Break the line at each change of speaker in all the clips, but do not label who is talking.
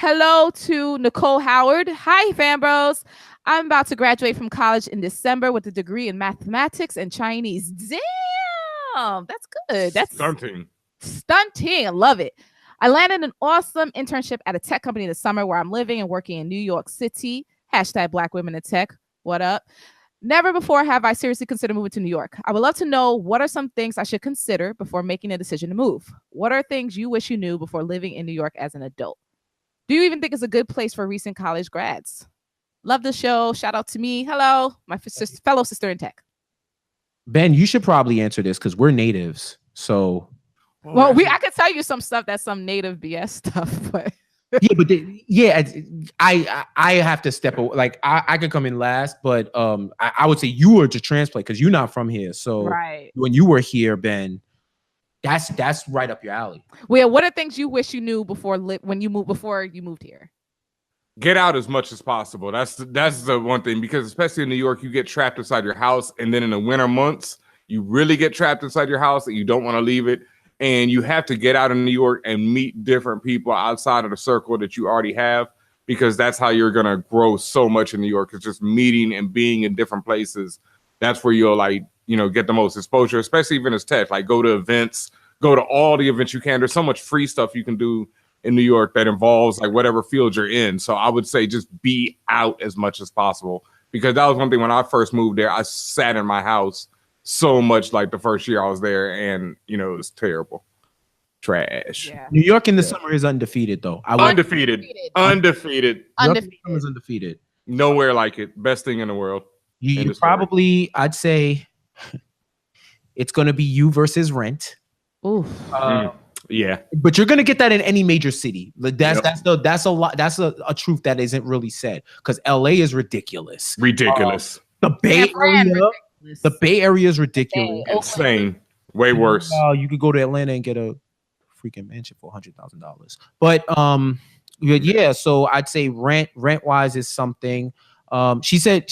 hello to Nicole Howard. Hi, fam bros. I'm about to graduate from college in December with a degree in mathematics and Chinese. Damn, that's good. That's
stunting.
Stunting. I love it. I landed an awesome internship at a tech company this summer where I'm living and working in New York City. Hashtag Black Women in Tech. What up? Never before have I seriously considered moving to New York. I would love to know what are some things I should consider before making a decision to move. What are things you wish you knew before living in New York as an adult? Do you even think it's a good place for recent college grads? Love the show. Shout out to me. Hello, my fellow sister in tech.
Ben, you should probably answer this because we're natives. So,
well, I could tell you some stuff that's some native BS stuff, but
I have to step away. Like I could come in last, but I would say you were to translate because you're not from here. So
right.
When you were here, Ben, that's right up your alley.
Well, what are things you wish you knew before you moved here?
Get out as much as possible. That's the one thing, because especially in New York, you get trapped inside your house, and then in the winter months, you really get trapped inside your house and you don't want to leave it. And you have to get out in New York and meet different people outside of the circle that you already have, because that's how you're going to grow so much in New York. It's just meeting and being in different places. That's where you'll get the most exposure, especially even as tech. Like go to events, go to all the events you can. There's so much free stuff you can do in New York that involves like whatever field you're in. So I would say just be out as much as possible, because that was one thing when I first moved there. I sat in my house so much, like the first year I was there, and it was terrible. Trash.
Yeah. New York in the summer is undefeated, though.
Undefeated.
Is undefeated.
Nowhere like it. Best thing in the world.
You probably, I'd say, it's going to be you versus rent.
Ooh.
Yeah,
but you're gonna get that in any major city. That's a lot. That's a truth that isn't really said, because LA is ridiculous. The Bay Area. The Bay Area is ridiculous.
Insane. Way worse.
You could go to Atlanta and get a freaking mansion for $100,000. But yeah. So I'd say rent wise is something. She said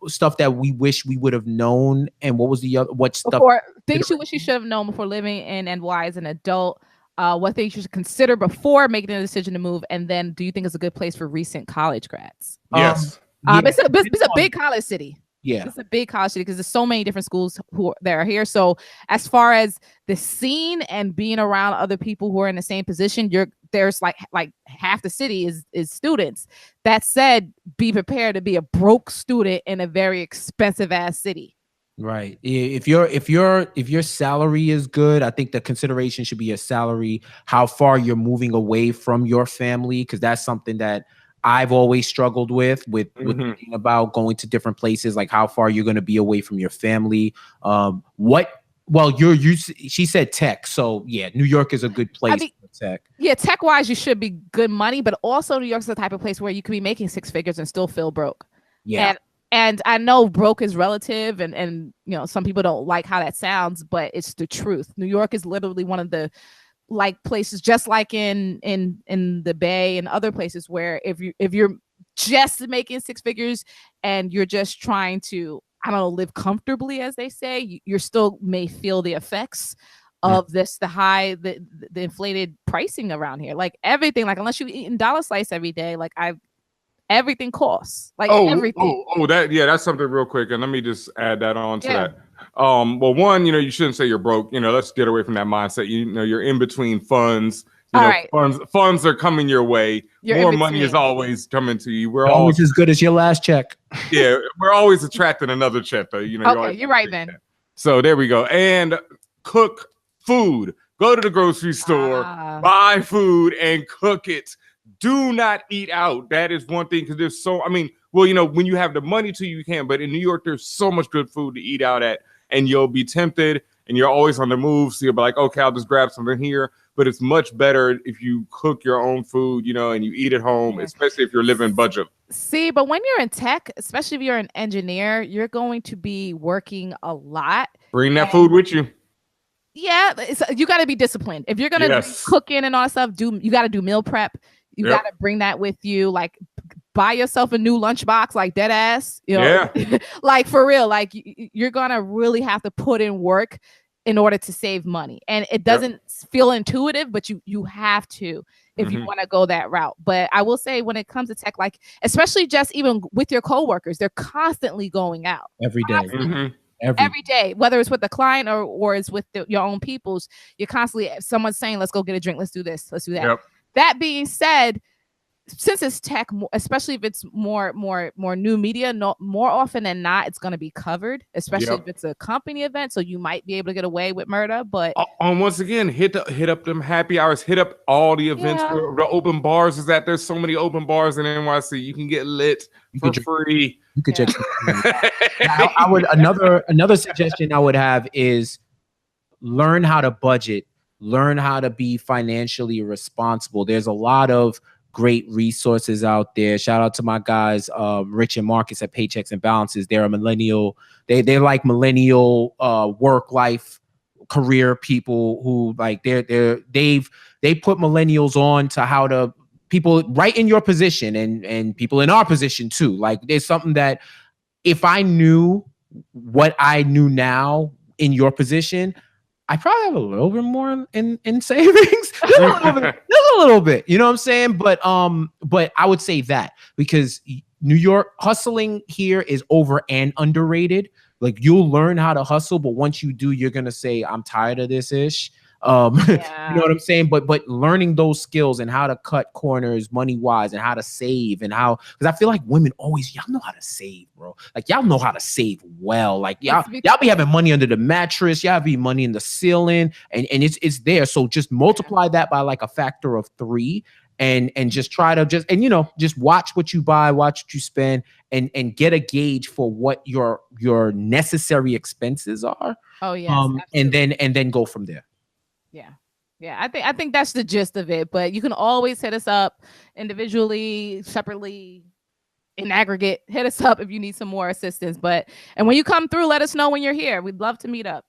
stuff that we wish we would have known. And what was the other? What stuff?
Things you wish you should have known before living in NY as an adult. What things you should consider before making a decision to move, and then do you think it's a good place for recent college grads?
Yes.
It's a big college city.
Yeah,
it's a big college city because there's so many different schools that are here. So as far as the scene and being around other people who are in the same position, there's like half the city is students. That said, be prepared to be a broke student in a very expensive ass city.
Right. If your salary is good, I think the consideration should be your salary, how far you're moving away from your family, because that's something that I've always struggled with thinking about going to different places, like how far you're going to be away from your family. She said tech. So yeah, New York is a good place for tech.
Yeah, tech wise, you should be good money, but also New York's the type of place where you could be making six figures and still feel broke.
Yeah.
And I know broke is relative, and some people don't like how that sounds, but it's the truth. New York is literally one of the places, just like in the Bay and other places, where if you're just making six figures and you're just trying to, I don't know, live comfortably, as they say, you still may feel the effects of the inflated pricing around here. Like everything, like unless you eat in dollar slice every day, everything costs. Everything.
That's something real quick, and let me just add that on to that. Well, one, you shouldn't say you're broke. Let's get away from that mindset. You're in between funds. Funds are coming your way. More money is always coming to you. We're
always as good as your last check.
Yeah, we're always attracting another check, though.
You're right, Ben.
So there we go. And cook food. Go to the grocery store, buy food, and cook it. Do not eat out. That is one thing, because there's when you have the money to, you can, but in New York, there's so much good food to eat out at, and you'll be tempted, and you're always on the move. So you'll be like, okay, I'll just grab something here. But it's much better if you cook your own food, and you eat at home, especially if you're living budget.
See, but when you're in tech, especially if you're an engineer, you're going to be working a lot.
Bring that food with you.
Yeah, you got to be disciplined. If you're going to be cooking and all that stuff, you got to do meal prep. You got to bring that with you. Like, buy yourself a new lunchbox, like dead ass. Like for real. Like you're gonna really have to put in work in order to save money. And it doesn't feel intuitive, but you have to if you want to go that route. But I will say when it comes to tech, like especially just even with your coworkers, they're constantly going out
every day.
Every day, whether it's with the client or it's with your own people's, you're constantly someone's saying, let's go get a drink, let's do this, let's do that. That being said, since it's tech, especially if it's more new media, more often than not, it's going to be covered, especially if it's a company event. So you might be able to get away with murder. But
once again, hit up them happy hours, hit up all the events where the open bars is at. There's so many open bars in NYC. You can get lit for free.
You could just I would another suggestion I would have is learn how to budget, learn how to be financially responsible. There's a lot of great resources out there. Shout out to my guys, Rich and Marcus at Paychecks and Balances. They're a millennial. They're like millennial work life career people who like they put millennials on to how to people right in your position and people in our position too. Like there's something that if I knew what I knew now in your position, I probably have a little bit more in savings, just a little bit, you know what I'm saying? But I would say that because New York hustling here is over and underrated. Like you'll learn how to hustle, but once you do, you're gonna say, I'm tired of this ish. You know what I'm saying? But learning those skills and how to cut corners money wise and how to save and how, because I feel like women always, y'all know how to save, bro. Like y'all know how to save well. Like y'all be having money under the mattress, y'all be money in the ceiling, and it's there. So just multiply that by like a factor of 3 and just try to just watch what you buy, watch what you spend, and get a gauge for what your necessary expenses are.
Oh yeah.
And then go from there.
Yeah. I think that's the gist of it. But you can always hit us up individually, separately, in aggregate. Hit us up if you need some more assistance. And when you come through, let us know when you're here. We'd love to meet up.